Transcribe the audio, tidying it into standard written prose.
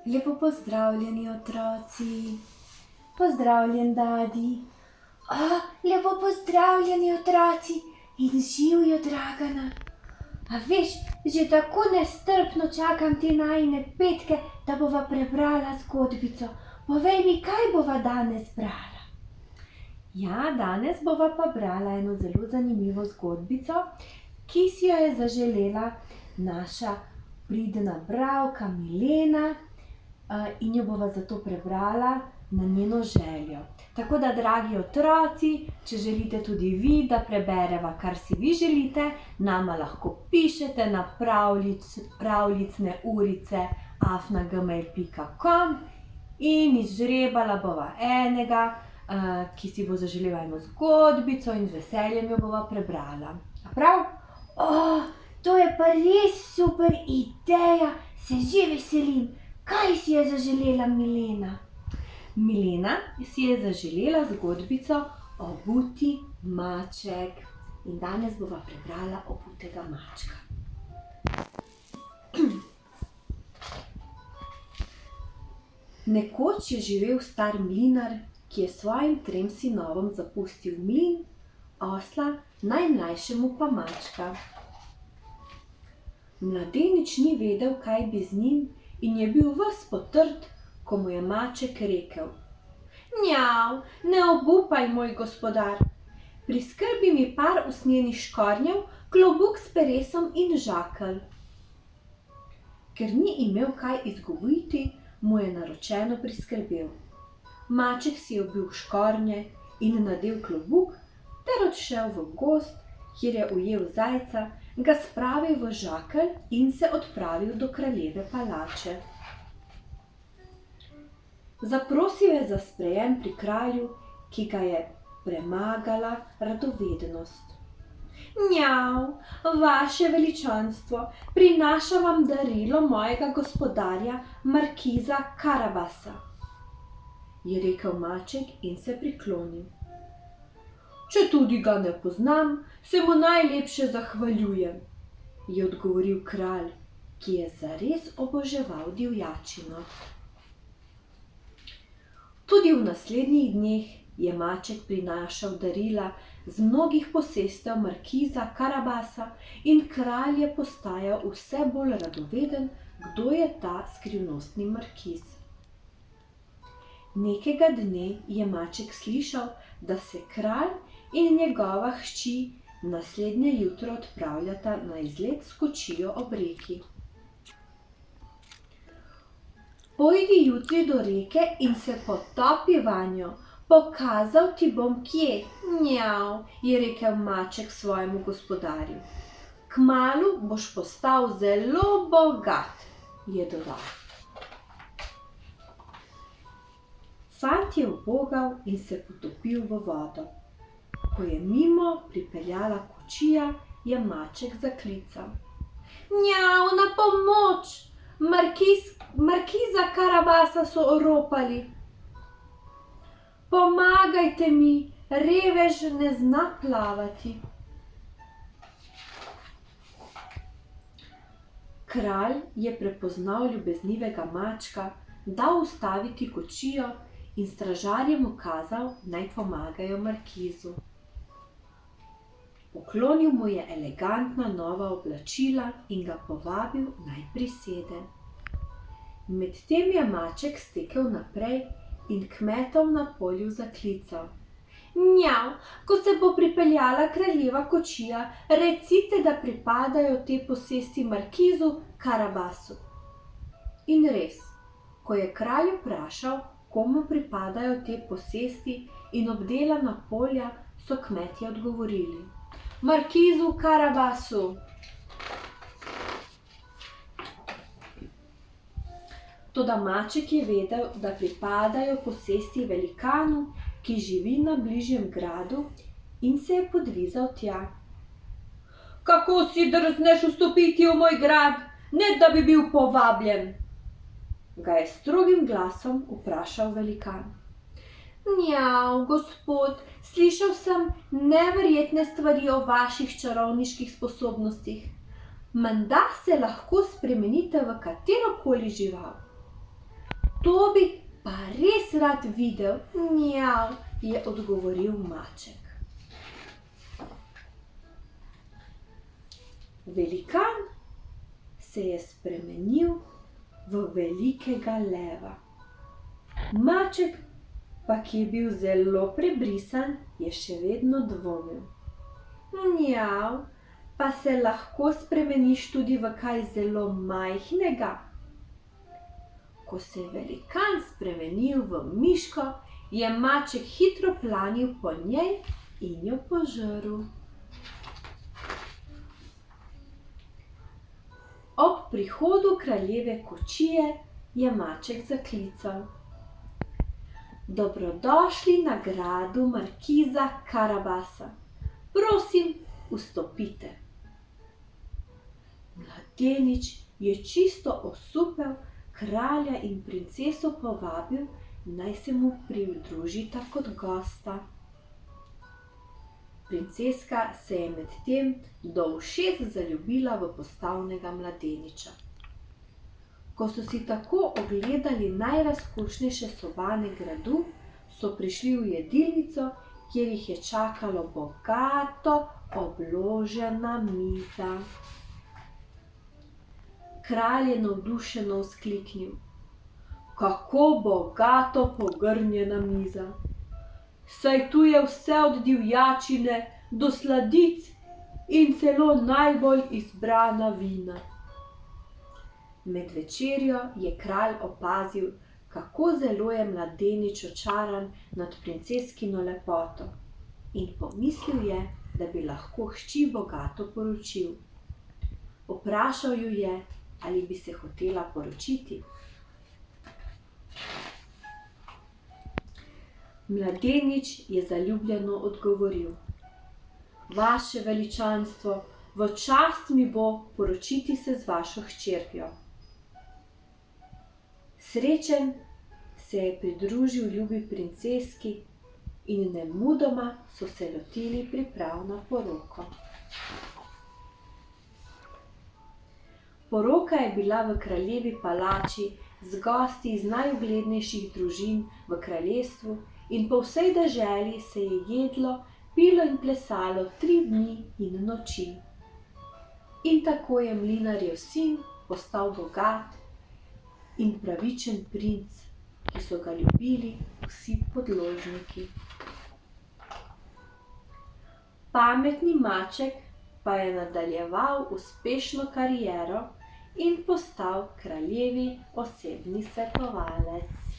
Lepo pozdravljeni, otroci. Pozdravljen, Dadi. Lepo pozdravljeni, otroci. In živijo, Dragana. A veš, že tako nestrpno čakam te najine petke, da bova prebrala zgodbico. Povej mi, kaj bova danes brala? Ja, danes bova pa brala eno zelo zanimivo zgodbico, ki si jo je zaželela naša pridna bralka Milena, in jo bova zato prebrala na njeno željo. Tako da, dragi otroci, če želite tudi vi, da prebereva, kar si vi želite, nama lahko pišete na pravlicneurice@gmail.com in izžrebala bova enega, ki si bo zaželela eno zgodbico in z veseljem jo bova prebrala. A prav? To je pa res super ideja, se že veselim. Kaj si je zaželela Milena? Milena si je zaželela zgodbico Obuti maček. In danes bova prebrala Obutega mačka. Nekoč je živel star mlinar, ki je svojim 3 sinovom zapustil mlin, osla, najmlajšemu pa mačka. Mladenič ni vedel, kaj bi z njim, in je bil ves potrt, ko mu je maček rekel: Njav, ne obupaj, moj gospodar. Priskrbi mi par usnjenih škornjev, klobuk s peresom in žakelj. Ker ni imel kaj izgovoriti, mu je naročeno priskrbel. Maček si je obil škornje in nadel klobuk ter odšel v gozd, kjer je ujel zajca, ga spravil v žakelj in se odpravil do kraljeve palače. Zaprosil je za sprejem pri kralju, ki ga je premagala radovednost. Njav, vaše veličanstvo, prinašam vam darilo mojega gospodarja, markiza Karabasa, je rekel maček in se priklonil. Četudi ga ne poznam, se mu najlepše zahvaljujem, je odgovoril kralj, ki je zares oboževal divjačino. Tudi v naslednjih dneh je maček prinašal darila z mnogih posestev markiza Karabasa in kralj je postajal vse bolj radoveden, kdo je ta skrivnostni markiz. Nekega dne je maček slišal, da se kralj in njegova hči naslednje jutro odpravljata na izlet s kočijo ob reki. Pojdi jutri do reke in se potopi vanjo, pokazal ti bom kje. Njav, je rekel maček svojemu gospodarju. Kmalu boš postal zelo bogat, je dodal. Fant je ubogal in se potopil v vodo. Ko je mimo pripeljala kočija, je maček zaklical. Njav, na pomoč! Markiza Karabasa so oropali. Pomagajte mi, revež ne zna plavati. Kralj je prepoznal ljubeznivega mačka, dal ustaviti kočijo in stražarjem ukazal, naj pomagajo markizu. Poklonil mu je elegantna nova oblačila in ga povabil, naj prisede. Medtem je maček stekel naprej in kmetom na polju zaklical. Njav, ko se bo pripeljala kraljeva kočija, recite, da pripadajo te posesti markizu Karabasu. In res, ko je kralj vprašal, komu pripadajo te posesti in obdelana polja, so kmetje odgovorili. Markizu Karabasu. Toda maček je vedel, da pripadajo posesti velikanu, ki živi na bližnjem gradu, in se je podvizal tja. Kako si drzneš vstopiti v moj grad, ne da bi bil povabljen? Ga je strogim glasom vprašal velikan. Njav, gospod, slišal sem neverjetne stvari o vaših čarovniških sposobnostih. Menda se lahko spremenite v katerokoli žival. To bi pa res rad videl, mjav, je odgovoril maček. Velikan se je spremenil v velikega leva. Maček pa, ki je bil zelo prebrisan, je še vedno dvomil. Mjav, pa se lahko spremeniš tudi v kaj zelo majhnega? Ko se je velikan spremenil v miško, je maček hitro planil po njej in jo požrl. Ob prihodu kraljeve kočije je maček zaklical: Dobrodošli na gradu markiza Karabasa. Prosim, vstopite. Mladenič je čisto osupel kralja in princeso povabil, naj se mu pridružita kot gosta. Princeska se je medtem do ušes zaljubila v postavnega mladeniča. Ko so si tako ogledali najrazkošnejše sobane gradu, so prišli v jedilnico, kjer jih je čakalo bogato obložena miza. Kralj je navdušeno vzkliknil: Kako bogato pogrnjena miza! Saj tu je vse od divjačine do sladic in celo najbolj izbrana vina. Med večerjo je kralj opazil, kako zelo je mladenič očaran nad princeskino lepoto, in pomislil je, da bi lahko hči bogato poročil. Vprašal ju je, ali bi se hotela poročiti. Mladenič je zaljubljeno odgovoril: Vaše veličanstvo, v čast mi bo poročiti se z vašo hčerjo. Srečen se je pridružil ljubi princeski in nemudoma so se lotili priprav na poroko. Poroka je bila v kraljevi palači z gosti iz najuglednejših družin v kraljestvu in po vsej deželi se je jedlo, pilo in plesalo 3 dni in noči. In tako je mlinarjev sin postal bogat in pravičen princ, ki so ga ljubili vsi podložniki. Pametni maček pa je nadaljeval uspešno kariero in postal kraljevi osebni svetovalec.